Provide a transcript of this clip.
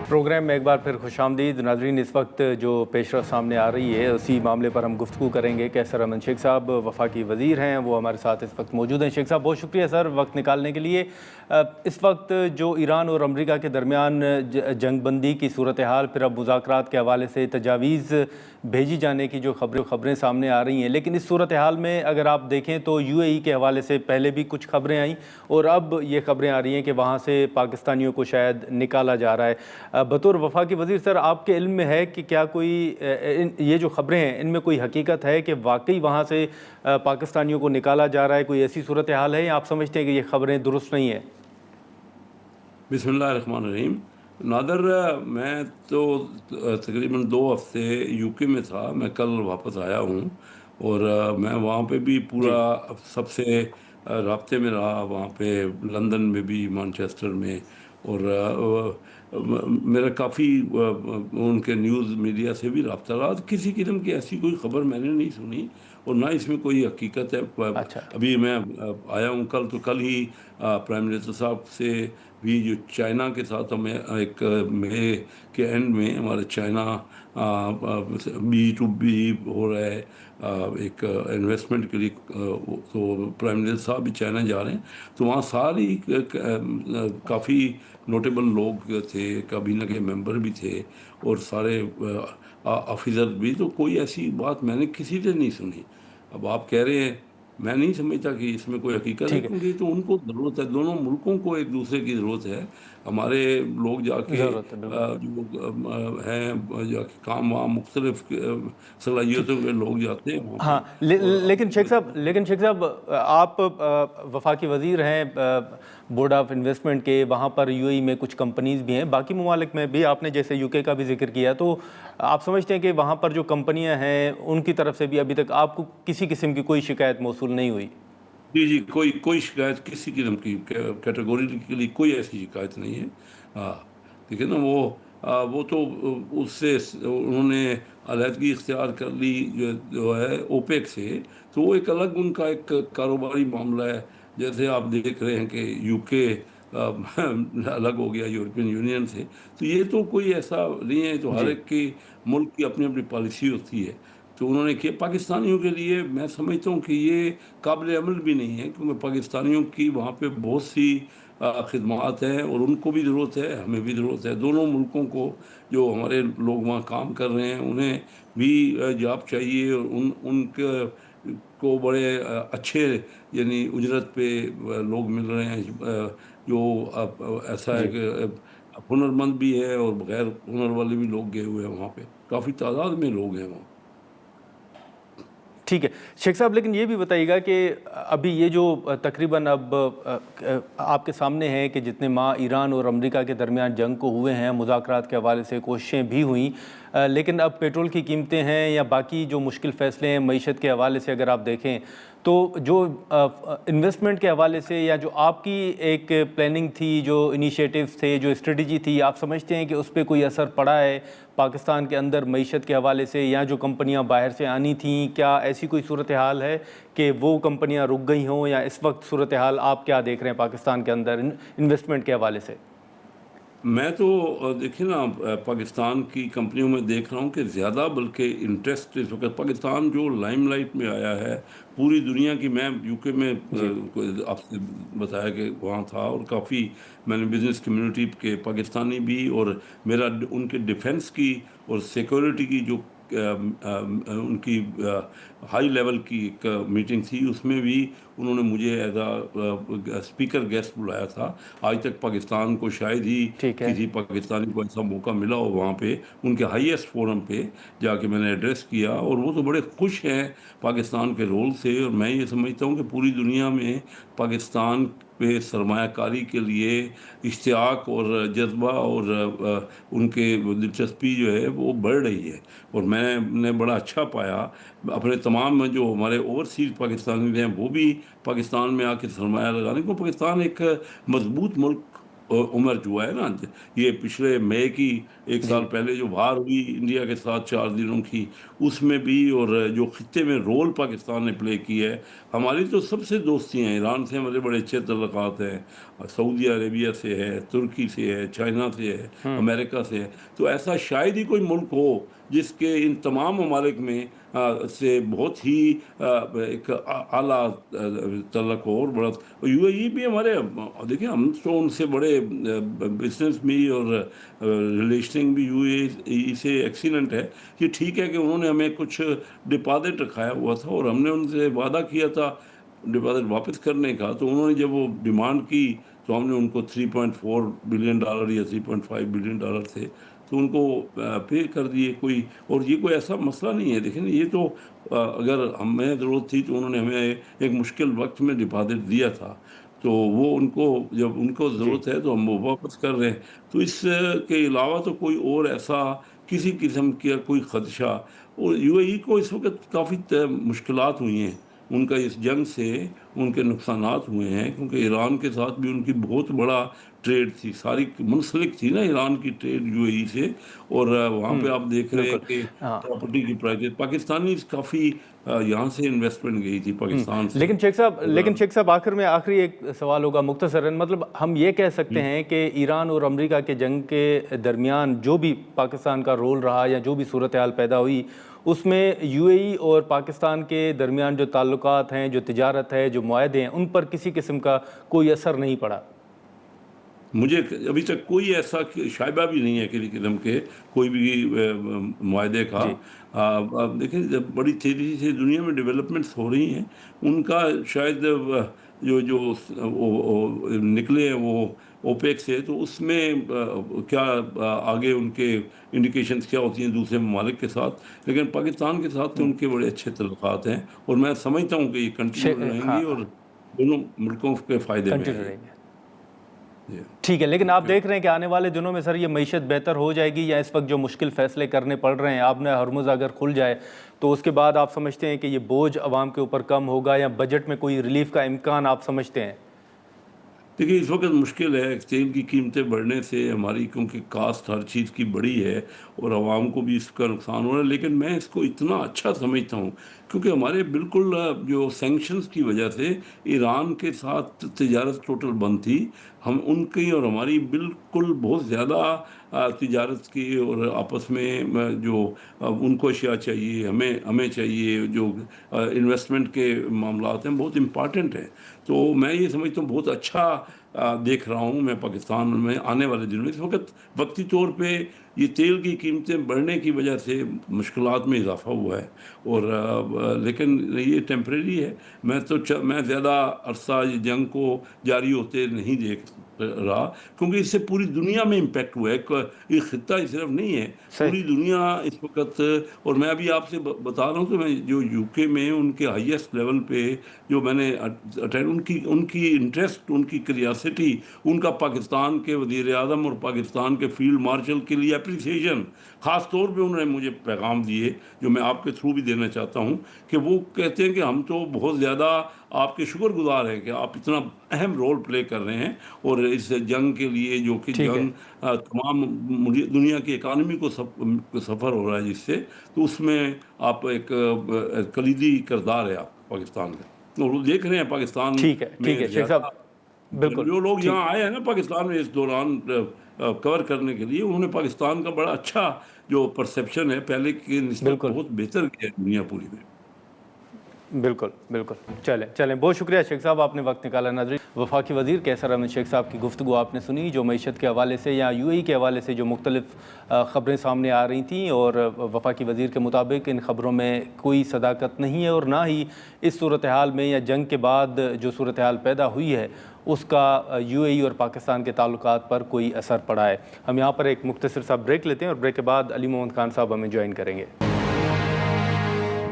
Programme میں ایک بار پھر خوش آمدید ناظرین. اس وقت جو پیش رفت سامنے آ رہی ہے اسی معاملے پر ہم گفتگو کریں گے. کیسر امن شیخ صاحب وفاقی وزیر ہیں, وہ ہمارے ساتھ اس وقت موجود ہیں. شیخ صاحب بہت شکریہ سر وقت نکالنے کے لیے. اس وقت جو ایران اور امریکہ کے درمیان جنگ بندی کی صورتحال, پھر اب مذاکرات کے حوالے سے تجاویز بھیجی جانے کی جو خبریں سامنے آ رہی ہیں, لیکن اس صورتحال میں اگر آپ دیکھیں تو یو اے ای کے حوالے سے پہلے بھی کچھ خبریں آئیں اور اب یہ خبریں آ رہی ہیں کہ وہاں سے پاکستانیوں کو شاید نکالا جا رہا ہے. بطور وفاقی وزیر سر, آپ کے علم میں ہے کہ کیا کوئی یہ جو خبریں ہیں ان میں کوئی حقیقت ہے کہ واقعی وہاں سے پاکستانیوں کو نکالا جا رہا ہے؟ کوئی ایسی صورتحال ہے یا آپ سمجھتے ہیں کہ یہ خبریں درست نہیں ہیں؟ بسم اللہ الرحمن الرحیم. نادر, میں تو تقریباً 2 ہفتے یو کے میں تھا. میں کل واپس آیا ہوں اور میں وہاں پہ بھی پورا سب سے رابطے میں رہا, وہاں پہ لندن میں بھی, مانچسٹر میں, اور میرا کافی ان کے نیوز میڈیا سے بھی رابطہ رہا. کسی قسم کی ایسی کوئی خبر میں نے نہیں سنی اور نہ اس میں کوئی حقیقت ہے. ابھی میں آیا ہوں کل, تو کل ہی پرائم منسٹر صاحب سے بھی جو چائنا کے ساتھ ہمیں ایک مئی کے اینڈ میں ہمارے چائنا B2B ہو رہا ہے ایک انویسٹمنٹ کے لیے, تو پرائم منسٹر صاحب بھی چائنا جا رہے ہیں. تو وہاں ساری کافی نوٹیبل لوگ تھے, کابینہ کے ممبر بھی تھے اور سارے آفیسر بھی. تو کوئی ایسی بات میں نے کسی سے نہیں سنی. اب آپ کہہ رہے ہیں, میں نہیں سمجھتا کہ اس میں کوئی حقیقت ہے, کیونکہ تو ان کو ضرورت ہے, دونوں ملکوں کو ایک دوسرے کی ضرورت ہے. ہمارے لوگ جا کے جو ہیں جا کے کام وہاں مختلف صلاحیتوں کے لوگ جاتے ہیں. ہاں, لیکن شیخ صاحب آپ وفاقی وزیر ہیں بورڈ آف انویسٹمنٹ کے, وہاں پر یو اے ای میں کچھ کمپنیز بھی ہیں, باقی ممالک میں بھی آپ نے جیسے یو کے کا بھی ذکر کیا, تو آپ سمجھتے ہیں کہ وہاں پر جو کمپنیاں ہیں ان کی طرف سے بھی ابھی تک آپ کو کسی قسم کی کوئی شکایت موصول نہیں ہوئی؟ جی, کوئی شکایت کسی قسم کی کیٹیگوری کے لیے کوئی ایسی شکایت نہیں ہے. ٹھیک ہے نا. وہ تو اس سے انہوں نے علیحدگی اختیار کر لی جو ہے اوپیک سے, تو وہ ایک الگ ان کا ایک کاروباری معاملہ ہے. جیسے آپ دیکھ رہے ہیں کہ یو کے الگ ہو گیا یورپین یونین سے, تو یہ تو کوئی ایسا نہیں ہے. تو ہر ایک کی ملک کی اپنی اپنی پالیسی ہوتی ہے. تو انہوں نے کیا پاکستانیوں کے لیے, میں سمجھتا ہوں کہ یہ قابل عمل بھی نہیں ہے, کیونکہ پاکستانیوں کی وہاں پہ بہت سی خدمات ہیں اور ان کو بھی ضرورت ہے, ہمیں بھی ضرورت ہے. دونوں ملکوں کو جو ہمارے لوگ وہاں کام کر رہے ہیں انہیں بھی جاب چاہیے, اور ان کے کو بڑے اچھے یعنی اجرت پہ لوگ مل رہے ہیں, جو ایسا ہے کہ ہنرمند بھی ہے اور بغیر ہنر والے بھی لوگ گئے ہوئے ہیں وہاں پہ, کافی تعداد میں لوگ ہیں وہاں. ٹھیک ہے شیخ صاحب, لیکن یہ بھی بتائیے گا کہ ابھی یہ جو تقریباً اب آپ کے سامنے ہے کہ جتنے ماہ ایران اور امریکہ کے درمیان جنگ کو ہوئے ہیں, مذاکرات کے حوالے سے کوششیں بھی ہوئیں, لیکن اب پیٹرول کی قیمتیں ہیں یا باقی جو مشکل فیصلے ہیں معیشت کے حوالے سے اگر آپ دیکھیں, تو جو انویسٹمنٹ کے حوالے سے یا جو آپ کی ایک پلاننگ تھی, جو انیشیٹیوز تھے, جو اسٹریٹجی تھی, آپ سمجھتے ہیں کہ اس پہ کوئی اثر پڑا ہے پاکستان کے اندر معیشت کے حوالے سے, یا جو کمپنیاں باہر سے آنی تھیں, کیا ایسی کوئی صورتحال ہے کہ وہ کمپنیاں رک گئی ہوں, یا اس وقت صورتحال آپ کیا دیکھ رہے ہیں پاکستان کے اندر انویسٹمنٹ کے حوالے سے؟ میں تو دیکھیں نا, پاکستان کی کمپنیوں میں دیکھ رہا ہوں کہ زیادہ بلکہ انٹرسٹ اس وقت پاکستان جو لائم لائٹ میں آیا ہے پوری دنیا کی. میں یو کے میں آپ سے بتایا کہ وہاں تھا, اور کافی میں نے بزنس کمیونٹی کے پاکستانی بھی, اور میرا ان کے ڈیفنس کی اور سیکورٹی کی جو ان کی ہائی لیول کی ایک میٹنگ تھی, اس میں بھی انہوں نے مجھے ایز اے اسپیکر گیسٹ بلایا تھا. آج تک پاکستان کو شاید ہی کسی پاکستانی کو ایسا موقع ملا ہو وہاں پہ ان کے ہائیسٹ فورم پہ جا کے میں نے ایڈریس کیا, اور وہ تو بڑے خوش ہیں پاکستان کے رول سے. اور میں یہ سمجھتا ہوں کہ پوری دنیا میں پاکستان پہ سرمایہ کاری کے لیے اشتیاق اور جذبہ اور ان کے دلچسپی جو ہے وہ بڑھ رہی ہے. اور میں نے بڑا اچھا پایا, اپنے تمام جو ہمارے اوورسیز پاکستانی ہیں وہ بھی پاکستان میں آ کے سرمایہ لگانے کو. پاکستان ایک مضبوط ملک عمر جو ہے نا، یہ پچھلے مئی کی ایک سال پہلے جو وار ہوئی انڈیا کے ساتھ 4 دنوں کی، اس میں بھی، اور جو خطے میں رول پاکستان نے پلے کی ہے، ہماری تو سب سے دوستی ہیں، ایران سے ہمارے بڑے اچھے تعلقات ہیں، سعودی عربیہ سے ہے، ترکی سے ہے، چائنا سے ہے، امریکہ سے ہے، تو ایسا شاید ہی کوئی ملک ہو جس کے ان تمام ممالک میں سے بہت ہی ایک اعلیٰ تعلق ہو، اور بڑا یو اے ای بھی ہمارے، دیکھیں ہم تو ان سے بڑے بزنس بھی اور ریلیشننگ بھی یو اے ای سے ایکسیلنٹ ہے۔ یہ ٹھیک ہے کہ انہوں نے ہمیں کچھ ڈپازٹ رکھایا ہوا تھا اور ہم نے ان سے وعدہ کیا تھا ڈپازٹ واپس کرنے کا، تو انہوں نے جب وہ ڈیمانڈ کی تو ہم نے ان کو $3.4 بلین یا $3.5 بلین تھے تو ان کو پے کر دیے۔ کوئی، اور یہ کوئی ایسا مسئلہ نہیں ہے، دیکھیں یہ تو اگر ہمیں ضرورت تھی تو انہوں نے ہمیں ایک مشکل وقت میں ڈپازٹ دیا تھا، تو وہ ان کو جب ان کو ضرورت ہے تو ہم وہ واپس کر رہے ہیں۔ تو اس کے علاوہ تو کوئی اور ایسا کسی قسم کا کوئی خدشہ، اور یو اے ای کو اس وقت کافی مشکلات ہوئی ہیں ان کا اس جنگ سے، ان کے نقصانات ہوئے ہیں، کیونکہ ایران کے ساتھ بھی ان کی بہت بڑا ٹریڈ تھی، ساری منسلک تھی نا ایران کی ٹریڈ یو اے ای سے، اور وہاں پہ آپ دیکھ رہے ہیں کہ پراپرٹی کی پرائزز پاکستانی کافی یہاں سے انویسٹمنٹ گئی تھی پاکستان سے۔ لیکن شیخ صاحب آخری ایک سوال ہوگا مختصراً، مطلب ہم یہ کہہ سکتے ہیں کہ ایران اور امریکہ کے جنگ کے درمیان جو بھی پاکستان کا رول رہا یا جو بھی صورتحال پیدا ہوئی، اس میں یو اے ای اور پاکستان کے درمیان جو تعلقات ہیں، جو تجارت ہے، جو معاہدے ہیں، ان پر کسی قسم کا کوئی اثر نہیں پڑا؟ مجھے ابھی تک کوئی ایسا شائبہ بھی نہیں ہے کسی قسم کے کوئی بھی معاہدے کا۔ دیکھیں بڑی تیزی سے دنیا میں ڈیولپمنٹس ہو رہی ہیں، ان کا شاید جو نکلے ہیں وہ اوپیک سے، تو اس میں کیا آگے ان کے انڈیکیشنز کیا ہوتی ہیں دوسرے ممالک کے ساتھ، لیکن پاکستان کے ساتھ تو ان کے بڑے اچھے تعلقات ہیں، اور میں سمجھتا ہوں کہ یہ کنٹینیو رہیں گی اور دونوں ملکوں کے فائدے میں رہیں گے۔ ٹھیک ہے، لیکن آپ دیکھ رہے ہیں کہ آنے والے دنوں میں سر یہ معیشت بہتر ہو جائے گی، یا اس وقت جو مشکل فیصلے کرنے پڑ رہے ہیں، آپ نے ہرمز اگر کھل جائے تو اس کے بعد آپ سمجھتے ہیں کہ یہ بوجھ عوام کے اوپر کم ہوگا، یا بجٹ میں کوئی ریلیف کا امکان آپ سمجھتے ہیں؟ دیکھیے اس وقت مشکل ہے، تیل کی قیمتیں بڑھنے سے ہماری، کیونکہ کاسٹ ہر چیز کی بڑی ہے اور عوام کو بھی اس کا نقصان ہو رہا ہے، لیکن میں اس کو اتنا اچھا سمجھتا ہوں کیونکہ ہمارے بالکل جو سینکشنز کی وجہ سے ایران کے ساتھ تجارت ٹوٹل بند تھی، ہم ان کی اور ہماری بالکل بہت زیادہ تجارت کی، اور آپس میں جو ان کو اشیاء چاہیے، ہمیں چاہیے، جو انویسٹمنٹ کے معاملات ہیں بہت امپارٹنٹ ہیں۔ تو میں یہ سمجھتا ہوں بہت اچھا دیکھ رہا ہوں میں پاکستان میں آنے والے دنوں میں۔ اس وقت وقتی طور پہ یہ تیل کی قیمتیں بڑھنے کی وجہ سے مشکلات میں اضافہ ہوا ہے، اور لیکن یہ ٹیمپریری ہے۔ میں زیادہ عرصہ یہ جنگ کو جاری ہوتے نہیں دیکھ رہا، کیونکہ اس سے پوری دنیا میں امپیکٹ ہوا ہے، یہ خطہ ہی صرف نہیں ہے، پوری دنیا اس وقت۔ اور میں ابھی آپ سے بتا رہا ہوں کہ میں جو یو کے میں ان کے ہائیسٹ لیول پہ جو میں نے ان کی انٹرسٹ، ان کی کریاسٹی، ان کا پاکستان کے وزیر اعظم اور پاکستان کے فیلڈ مارشل کے لیے اپریسیشن، خاص طور پہ انہوں نے مجھے پیغام دیے جو میں آپ کے تھرو بھی دینا چاہتا ہوں، کہ وہ کہتے ہیں کہ ہم تو بہت زیادہ آپ کے شکر گزار ہیں کہ آپ اتنا اہم رول پلے کر رہے ہیں، اور اس جنگ کے لیے جو کہ جنگ تمام دنیا کی اکانومی کو سفر ہو رہا ہے جس سے، تو اس میں آپ ایک کلیدی کردار ہے آپ پاکستان کا، اور وہ دیکھ رہے ہیں پاکستان میں شیخ صاحب بالکل جو لوگ یہاں آئے ہیں نا پاکستان میں اس دوران کور کرنے کے لیے، انہوں نے پاکستان کا بڑا اچھا جو پرسیپشن ہے پہلے کی نسبت بہت بہتر کیا ہے دنیا پوری میں۔ بالکل چلیں بہت شکریہ شیخ صاحب، آپ نے وقت نکالا۔ ناظرین، وفاقی وزیر قیصر احمد شیخ صاحب کی گفتگو آپ نے سنی، جو معیشت کے حوالے سے یا یو اے ای کے حوالے سے جو مختلف خبریں سامنے آ رہی تھیں، اور وفاقی وزیر کے مطابق ان خبروں میں کوئی صداقت نہیں ہے، اور نہ ہی اس صورتحال میں یا جنگ کے بعد جو صورتحال پیدا ہوئی ہے اس کا یو اے ای اور پاکستان کے تعلقات پر کوئی اثر پڑا ہے۔ ہم یہاں پر ایک مختصر سا بریک لیتے ہیں، اور بریک کے بعد علی محمد خان صاحب ہمیں جوائن کریں گے۔